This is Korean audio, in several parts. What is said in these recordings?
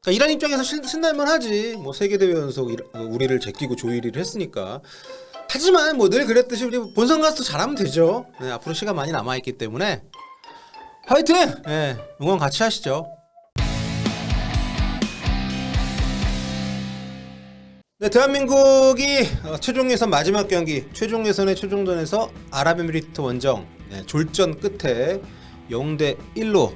그러니까 이란 입장에서 신날만 하지. 뭐 세계대회 연속 우리를 제끼고 조일위를 했으니까. 하지만 뭐 늘 그랬듯이 우리 본선 가서 잘하면 되죠. 네, 앞으로 시간 많이 남아있기 때문에 화이팅! 네, 응원 같이 하시죠. 네, 대한민국이 최종 예선 마지막 경기, 최종 예선의 최종전에서 아랍에미리트 원정 졸전 끝에 0대 1로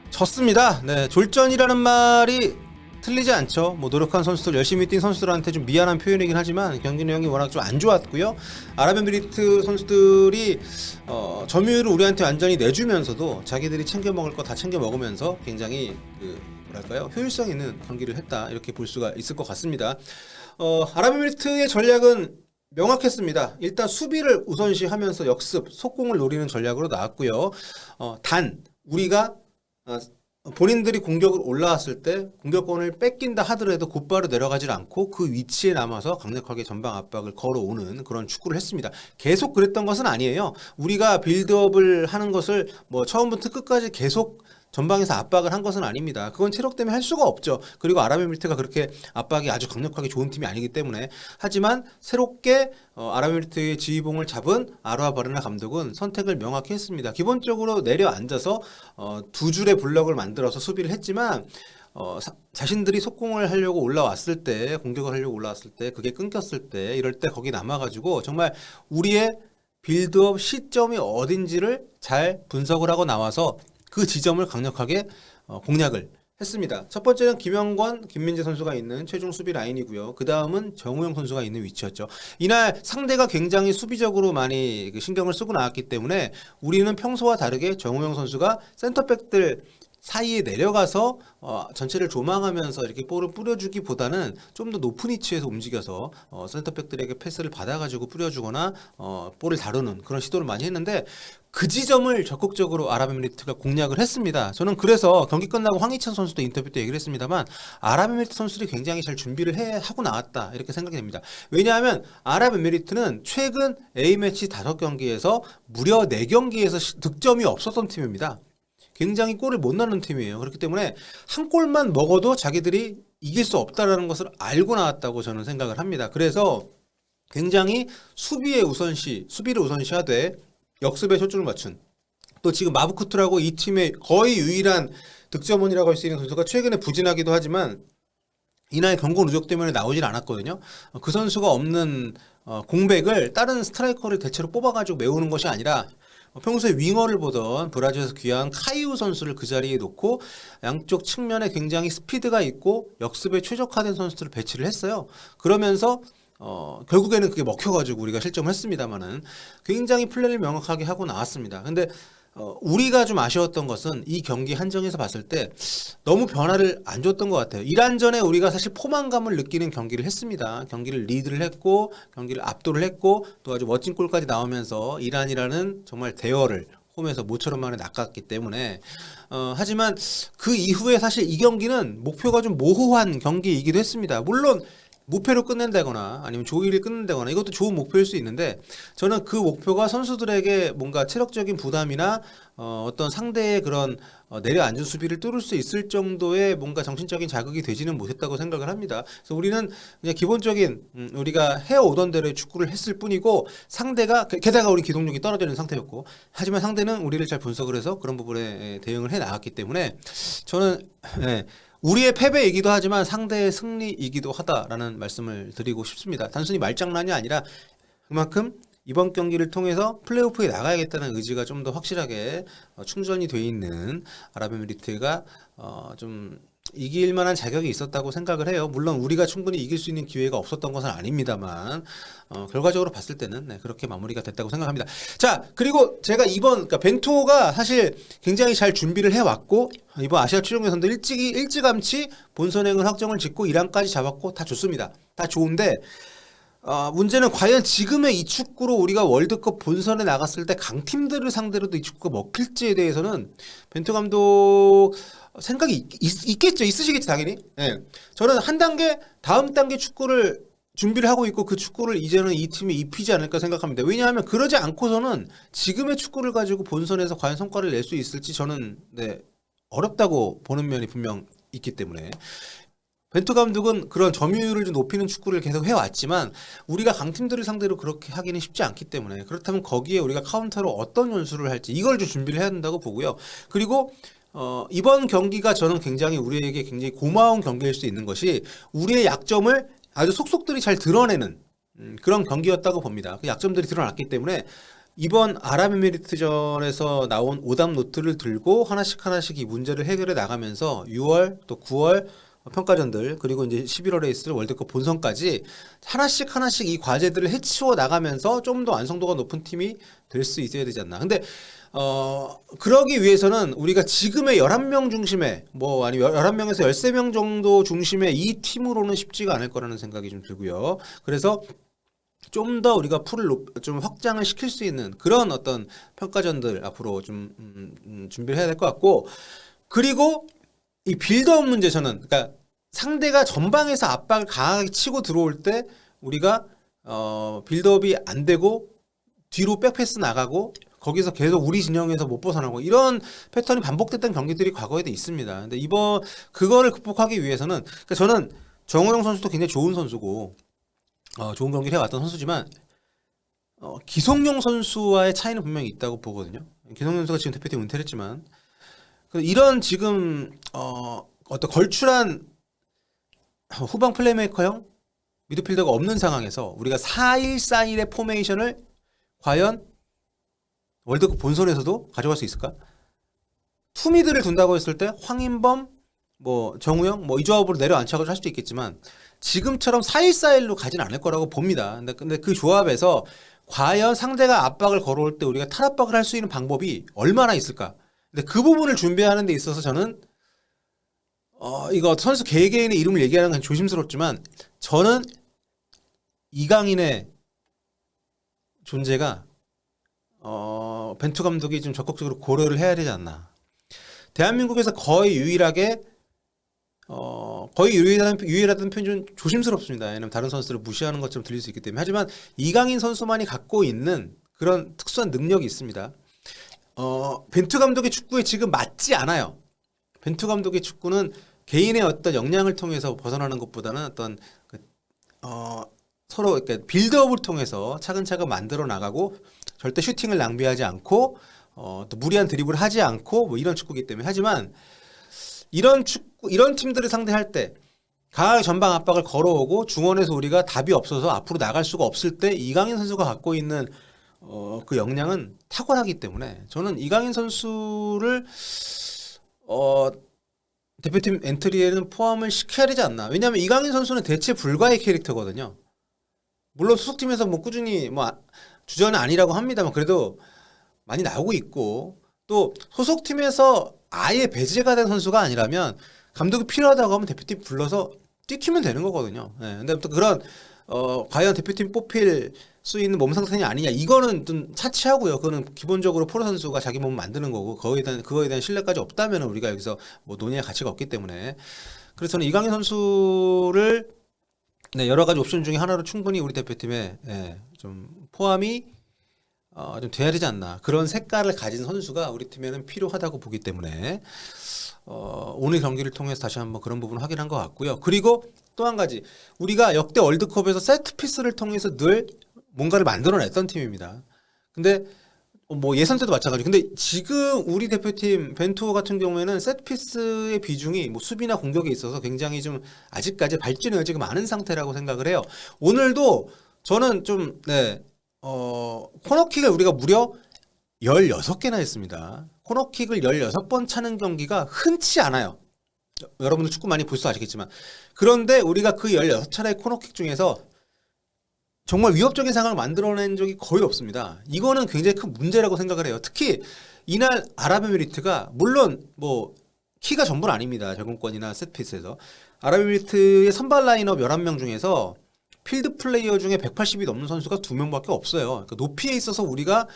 졌습니다. 네, 졸전이라는 말이 틀리지 않죠. 뭐 노력한 선수들, 열심히 뛴 선수들한테 좀 미안한 표현이긴 하지만 경기 내용이 워낙 좀 안 좋았고요. 아랍에미리트 선수들이 점유율을 우리한테 완전히 내주면서도 자기들이 챙겨 먹을 거 다 챙겨 먹으면서 굉장히 뭐랄까요, 효율성 있는 경기를 했다, 이렇게 볼 수가 있을 것 같습니다. 아랍에미리트의 전략은 명확했습니다. 일단 수비를 우선시하면서 역습, 속공을 노리는 전략으로 나왔고요. 단 우리가 본인들이 공격을 올라왔을 때 공격권을 뺏긴다 하더라도 곧바로 내려가질 않고 그 위치에 남아서 강력하게 전방 압박을 걸어오는 그런 축구를 했습니다. 계속 그랬던 것은 아니에요. 우리가 빌드업을 하는 것을 뭐 처음부터 끝까지 계속 전방에서 압박을 한 것은 아닙니다. 그건 체력 때문에 할 수가 없죠. 그리고 아랍에미리트가 그렇게 압박이 아주 강력하게 좋은 팀이 아니기 때문에. 하지만 새롭게 아랍에미리트의 지휘봉을 잡은 아르와 바르나 감독은 선택을 명확히 했습니다. 기본적으로 내려앉아서 두 줄의 블럭을 만들어서 수비를 했지만 자신들이 속공을 하려고 올라왔을 때, 공격을 하려고 올라왔을 때, 그게 끊겼을 때, 이럴 때 거기 남아가지고 정말 우리의 빌드업 시점이 어딘지를 잘 분석을 하고 나와서 그 지점을 강력하게 공략을 했습니다. 첫 번째는 김영권, 김민재 선수가 있는 최종 수비 라인이고요. 그 다음은 정우영 선수가 있는 위치였죠. 이날 상대가 굉장히 수비적으로 많이 신경을 쓰고 나왔기 때문에 우리는 평소와 다르게 정우영 선수가 센터백들 사이에 내려가서 전체를 조망하면서 이렇게 볼을 뿌려주기보다는 좀 더 높은 위치에서 움직여서 센터백들에게 패스를 받아가지고 뿌려주거나 볼을 다루는 그런 시도를 많이 했는데, 그 지점을 적극적으로 아랍에미리트가 공략을 했습니다. 저는 그래서 경기 끝나고 황희찬 선수도 인터뷰 때 얘기를 했습니다만 아랍에미리트 선수들이 굉장히 잘 준비를 하고 나왔다, 이렇게 생각이 됩니다. 왜냐하면 아랍에미리트는 최근 A매치 5경기에서 무려 4경기에서 득점이 없었던 팀입니다. 굉장히 골을 못 넣는 팀이에요. 그렇기 때문에 한 골만 먹어도 자기들이 이길 수 없다라는 것을 알고 나왔다고 저는 생각을 합니다. 그래서 굉장히 수비를 우선시하되 역습에 초점을 맞춘, 또 지금 마부쿠트라고 이 팀의 거의 유일한 득점원이라고 할 수 있는 선수가 최근에 부진하기도 하지만 이날 경고 누적 때문에 나오질 않았거든요. 그 선수가 없는 공백을 다른 스트라이커를 대체로 뽑아가지고 메우는 것이 아니라 평소에 윙어를 보던 브라질에서 귀한 카이우 선수를 그 자리에 놓고 양쪽 측면에 굉장히 스피드가 있고 역습에 최적화된 선수들을 배치를 했어요. 그러면서 결국에는 그게 먹혀가지고 우리가 실점을 했습니다만은 굉장히 플레이를 명확하게 하고 나왔습니다. 근데 우리가 좀 아쉬웠던 것은 이 경기 한정에서 봤을 때 너무 변화를 안 줬던 것 같아요. 이란전에 우리가 사실 포만감을 느끼는 경기를 했습니다. 경기를 리드를 했고 경기를 압도를 했고 또 아주 멋진 골까지 나오면서 이란이라는 정말 대어를 홈에서 모처럼 만에 낚았기 때문에 하지만 그 이후에 사실 이 경기는 목표가 좀 모호한 경기이기도 했습니다. 물론 무패로 끝낸다거나 아니면 조1위 끝낸다거나 이것도 좋은 목표일 수 있는데, 저는 그 목표가 선수들에게 뭔가 체력적인 부담이나 어떤 상대의 그런 내려앉은 수비를 뚫을 수 있을 정도의 뭔가 정신적인 자극이 되지는 못했다고 생각을 합니다. 그래서 우리는 그냥 기본적인 우리가 해오던 대로의 축구를 했을 뿐이고, 상대가 게다가 우리 기동력이 떨어져 있는 상태였고, 하지만 상대는 우리를 잘 분석을 해서 그런 부분에 대응을 해 나갔기 때문에 저는 우리의 패배이기도 하지만 상대의 승리이기도 하다라는 말씀을 드리고 싶습니다. 단순히 말장난이 아니라 그만큼 이번 경기를 통해서 플레이오프에 나가야겠다는 의지가 좀 더 확실하게 충전이 돼 있는 아랍에미리트가 좀 이길 만한 자격이 있었다고 생각을 해요. 물론 우리가 충분히 이길 수 있는 기회가 없었던 것은 아닙니다만 결과적으로 봤을 때는 그렇게 마무리가 됐다고 생각합니다. 자, 그리고 제가 그러니까 벤투호가 사실 굉장히 잘 준비를 해왔고 이번 아시아 최종 예선도 일찌감치 본선행을 확정을 짓고 이란까지 잡았고 다 좋습니다. 다 좋은데 문제는 과연 지금의 이 축구로 우리가 월드컵 본선에 나갔을 때 강팀들을 상대로도 이 축구가 먹힐지에 대해서는 벤투 감독 생각이 있겠죠. 있으시겠지 당연히. 네. 저는 한 단계 다음 단계 축구를 준비를 하고 있고 그 축구를 이제는 이 팀이 입히지 않을까 생각합니다. 왜냐하면 그러지 않고서는 지금의 축구를 가지고 본선에서 과연 성과를 낼 수 있을지 저는 어렵다고 보는 면이 분명 있기 때문에 벤투 감독은 그런 점유율을 좀 높이는 축구를 계속 해왔지만 우리가 강팀들을 상대로 그렇게 하기는 쉽지 않기 때문에 그렇다면 거기에 우리가 카운터로 어떤 연수를 할지 이걸 좀 준비를 해야 된다고 보고요. 그리고 이번 경기가 저는 굉장히 우리에게 굉장히 고마운 경기일 수 있는 것이 우리의 약점을 아주 속속들이 잘 드러내는 그런 경기였다고 봅니다. 그 약점들이 드러났기 때문에 이번 아랍에미리트전에서 나온 오답 노트를 들고 하나씩 이 문제를 해결해 나가면서 6월 또 9월 평가전들 그리고 이제 11월에 있을 월드컵 본선까지 하나씩 이 과제들을 해치워 나가면서 좀 더 완성도가 높은 팀이 될 수 있어야 되지 않나. 근데 그러기 위해서는 우리가 지금의 11명 중심의 뭐 아니면 11명에서 13명 정도 중심의 이 팀으로는 쉽지가 않을 거라는 생각이 좀 들고요. 그래서 좀 더 우리가 풀을 좀 확장을 시킬 수 있는 그런 어떤 평가전들 앞으로 좀 준비를 해야 될 것 같고, 그리고 이 빌드업 문제 저는 그러니까 상대가 전방에서 압박을 강하게 치고 들어올 때 우리가 빌드업이 안 되고 뒤로 백패스 나가고 거기서 계속 우리 진영에서 못 벗어나고 이런 패턴이 반복됐던 경기들이 과거에도 있습니다. 근데 이번 그거를 극복하기 위해서는 그러니까 저는 정우영 선수도 굉장히 좋은 선수고 좋은 경기를 해왔던 선수지만 기성용 선수와의 차이는 분명히 있다고 보거든요. 기성용 선수가 지금 대표팀 은퇴를 했지만 이런 지금 어떤 걸출한 후방 플레이메이커형 미드필더가 없는 상황에서 우리가 4-1-4-1의 포메이션을 과연 월드컵 본선에서도 가져갈 수 있을까? 투미드를 둔다고 했을 때 황인범, 뭐 정우영, 뭐 이 조합으로 내려앉혀가지고 할 수도 있겠지만 지금처럼 4-1-4-1로 가진 않을 거라고 봅니다. 근데 그 조합에서 과연 상대가 압박을 걸어올 때 우리가 탈압박을 할 수 있는 방법이 얼마나 있을까? 근데 그 부분을 준비하는 데 있어서 저는 이거 선수 개개인의 이름을 얘기하는 건 조심스럽지만 저는 이강인의 존재가 벤투 감독이 좀 적극적으로 고려를 해야 되지 않나. 대한민국에서 거의 유일하게 유일하다는 표현이 좀 조심스럽습니다. 왜냐면 다른 선수들을 무시하는 것처럼 들릴 수 있기 때문에. 하지만 이강인 선수만이 갖고 있는 그런 특수한 능력이 있습니다. 벤투 감독의 축구에 지금 맞지 않아요. 벤투 감독의 축구는 개인의 어떤 역량을 통해서 벗어나는 것보다는 어떤 서로 이렇게 빌드업을 통해서 차근차근 만들어 나가고 절대 슈팅을 낭비하지 않고 또 무리한 드리블을 하지 않고 뭐 이런 축구이기 때문에. 하지만 이런 팀들을 상대할 때 강하게 전방 압박을 걸어오고 중원에서 우리가 답이 없어서 앞으로 나갈 수가 없을 때 이강인 선수가 갖고 있는 그 역량은 탁월하기 때문에 저는 이강인 선수를 대표팀 엔트리에는 포함을 시켜야 되지 않나. 왜냐하면 이강인 선수는 대체 불가의 캐릭터거든요. 물론 소속팀에서 뭐 꾸준히 뭐 주전은 아니라고 합니다만 그래도 많이 나오고 있고, 또 소속팀에서 아예 배제가 된 선수가 아니라면 감독이 필요하다고 하면 대표팀 불러서 뛰키면 되는 거거든요. 근데 또 그런 과연 대표팀 뽑힐 수 있는 몸 상태냐 아니냐 이거는 좀 차치하고요. 그거는 기본적으로 프로 선수가 자기 몸 만드는 거고 그거에 대한 신뢰까지 없다면 우리가 여기서 뭐 논의할 가치가 없기 때문에. 그래서 저는 이강인 선수를 여러 가지 옵션 중에 하나로 충분히 우리 대표팀에 좀 포함이 좀 돼야 되지 않나. 그런 색깔을 가진 선수가 우리 팀에는 필요하다고 보기 때문에 오늘 경기를 통해서 다시 한번 그런 부분을 확인한 것 같고요. 그리고 또 한 가지, 우리가 역대 월드컵에서 세트피스를 통해서 늘 뭔가를 만들어냈던 팀입니다. 근데 뭐 예선 때도 마찬가지. 근데 지금 우리 대표팀 벤투 같은 경우에는 세트피스의 비중이 뭐 수비나 공격에 있어서 굉장히 좀 아직까지 발전의 여지가 많은 상태라고 생각을 해요. 오늘도 저는 좀 코너킥을 우리가 무려 16개나 했습니다. 코너킥을 16번 차는 경기가 흔치 않아요. 여러분들 축구 많이 보셔서 아시겠지만. 그런데 우리가 그 16차례의 코너킥 중에서 정말 위협적인 상황을 만들어낸 적이 거의 없습니다. 이거는 굉장히 큰 문제라고 생각을 해요. 특히 이날 아랍에미리트가 물론 뭐 키가 전부는 아닙니다. 제공권이나 세트피스에서. 아랍에미리트의 선발 라인업 11명 중에서 필드 플레이어 중에 180이 넘는 선수가 2명밖에 없어요. 그러니까 높이에 있어서 우리가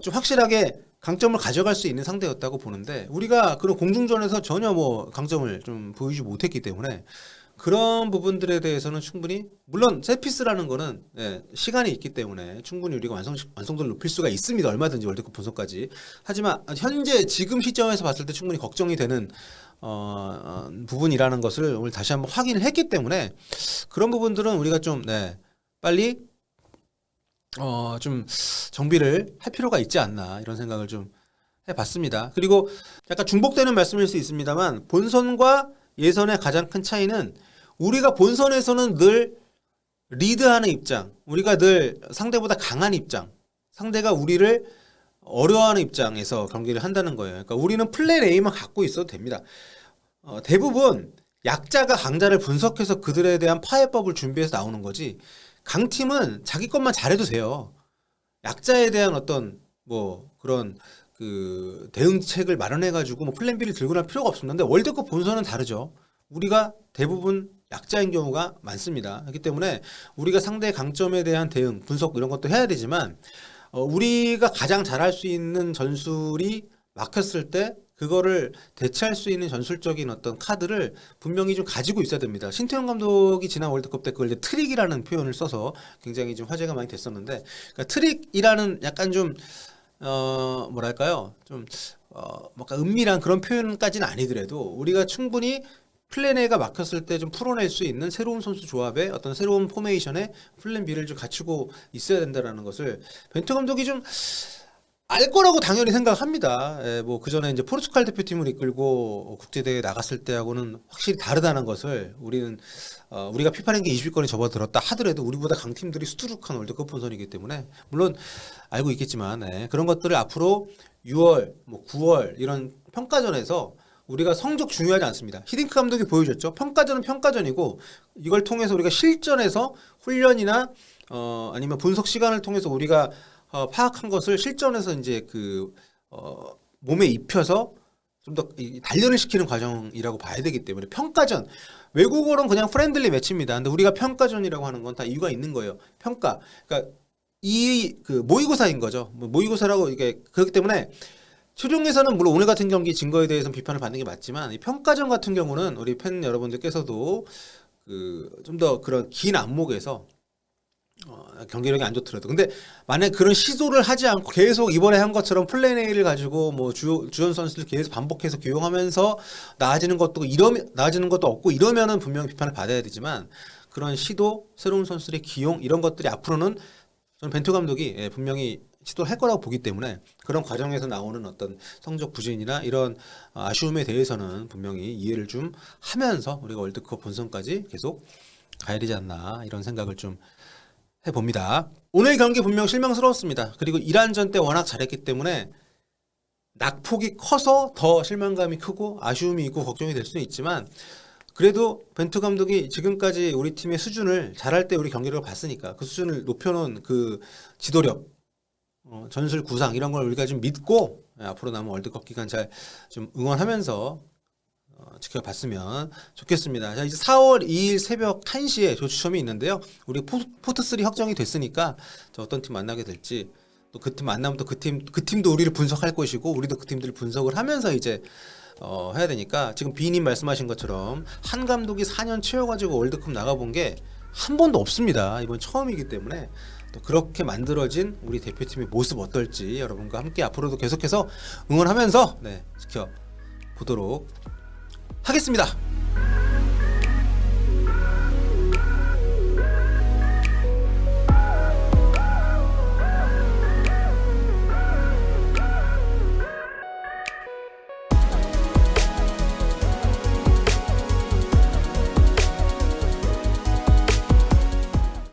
좀 확실하게 강점을 가져갈 수 있는 상대였다고 보는데 우리가 그런 공중전에서 전혀 뭐 강점을 좀 보이지 못했기 때문에 그런 부분들에 대해서는 충분히, 물론 세트피스라는 거는 시간이 있기 때문에 충분히 우리가 완성도를 높일 수가 있습니다. 얼마든지 월드컵 본선까지. 하지만 현재 지금 시점에서 봤을 때 충분히 걱정이 되는 부분이라는 것을 오늘 다시 한번 확인을 했기 때문에 그런 부분들은 우리가 좀 빨리 좀 정비를 할 필요가 있지 않나 이런 생각을 좀 해봤습니다. 그리고 약간 중복되는 말씀일 수 있습니다만 본선과 예선의 가장 큰 차이는 우리가 본선에서는 늘 리드하는 입장, 우리가 늘 상대보다 강한 입장, 상대가 우리를 어려워하는 입장에서 경기를 한다는 거예요. 그러니까 우리는 플랜 A만 갖고 있어도 됩니다. 대부분 약자가 강자를 분석해서 그들에 대한 파해법을 준비해서 나오는 거지 강팀은 자기 것만 잘해도 돼요. 약자에 대한 어떤 뭐 그런 그 대응책을 마련해가지고 뭐 플랜 B를 들고 날 필요가 없습니다. 근데 월드컵 본선은 다르죠. 우리가 대부분 약자인 경우가 많습니다. 그렇기 때문에 우리가 상대의 강점에 대한 대응, 분석 이런 것도 해야 되지만 우리가 가장 잘할 수 있는 전술이 막혔을 때 그거를 대체할 수 있는 전술적인 어떤 카드를 분명히 좀 가지고 있어야 됩니다. 신태용 감독이 지난 월드컵 때 그걸 이제 트릭이라는 표현을 써서 굉장히 좀 화제가 많이 됐었는데 그러니까 트릭이라는 약간 좀 뭐랄까요? 좀 뭔가 은밀한 그런 표현까지는 아니더라도 우리가 충분히 플랜 A가 막혔을 때 좀 풀어낼 수 있는 새로운 선수 조합의 어떤 새로운 포메이션의 플랜 B를 좀 갖추고 있어야 된다라는 것을 벤투 감독이 좀 알 거라고 당연히 생각합니다. 뭐 그전에 이제 포르투갈 대표팀을 이끌고 국제대회에 나갔을 때하고는 확실히 다르다는 것을 우리는 우리가 피파 랭킹 20위권에 접어들었다 하더라도 우리보다 강팀들이 수두룩한 월드컵 본선이기 때문에 물론 알고 있겠지만 그런 것들을 앞으로 6월, 뭐 9월 이런 평가전에서 우리가 성적 중요하지 않습니다. 히딩크 감독이 보여줬죠. 평가전은 평가전이고 이걸 통해서 우리가 실전에서 훈련이나 아니면 분석 시간을 통해서 우리가 파악한 것을 실전에서 이제 몸에 입혀서 좀 더 단련을 시키는 과정이라고 봐야 되기 때문에 평가전 외국어로는 그냥 프렌들리 매치입니다. 근데 우리가 평가전이라고 하는 건 다 이유가 있는 거예요. 평가. 그러니까 모의고사인 거죠. 모의고사라고 이게 그렇기 때문에 최종에서는 물론 오늘 같은 경기 증거에 대해서는 비판을 받는 게 맞지만 이 평가전 같은 경우는 우리 팬 여러분들께서도 좀 더 그런 긴 안목에서 경기력이 안 좋더라도 근데 만약 그런 시도를 하지 않고 계속 이번에 한 것처럼 플랜 A를 가지고 뭐 주전 선수를 계속 반복해서 기용하면서 나아지는 것도 없고 이러면은 분명히 비판을 받아야 되지만 그런 시도, 새로운 선수들의 기용 이런 것들이 앞으로는 저는 벤투 감독이 분명히 시도를 할 거라고 보기 때문에 그런 과정에서 나오는 어떤 성적 부진이나 이런 아쉬움에 대해서는 분명히 이해를 좀 하면서 우리가 월드컵 본선까지 계속 가야 되지 않나 이런 생각을 좀 해봅니다. 오늘 경기 분명 실망스러웠습니다. 그리고 이란전 때 워낙 잘했기 때문에 낙폭이 커서 더 실망감이 크고 아쉬움이 있고 걱정이 될 수는 있지만 그래도 벤투 감독이 지금까지 우리 팀의 수준을 잘할 때 우리 경기력을 봤으니까 그 수준을 높여놓은 그 지도력 전술 구상 이런 걸 우리가 좀 믿고 앞으로 남은 월드컵 기간 잘 좀 응원하면서 지켜봤으면 좋겠습니다. 자, 이제 4월 2일 새벽 1시에 조추첨이 있는데요. 우리 포트3 확정이 됐으니까 어떤 팀 만나게 될지 또 그 팀 만나면 또 그 팀도 우리를 분석할 것이고 우리도 그 팀들을 분석을 하면서 이제 해야 되니까 지금 비님 말씀하신 것처럼 한 감독이 4년 채워가지고 월드컵 나가본 게 한 번도 없습니다. 이번 처음이기 때문에 또 그렇게 만들어진 우리 대표팀의 모습 어떨지 여러분과 함께 앞으로도 계속해서 응원하면서 지켜보도록 하겠습니다.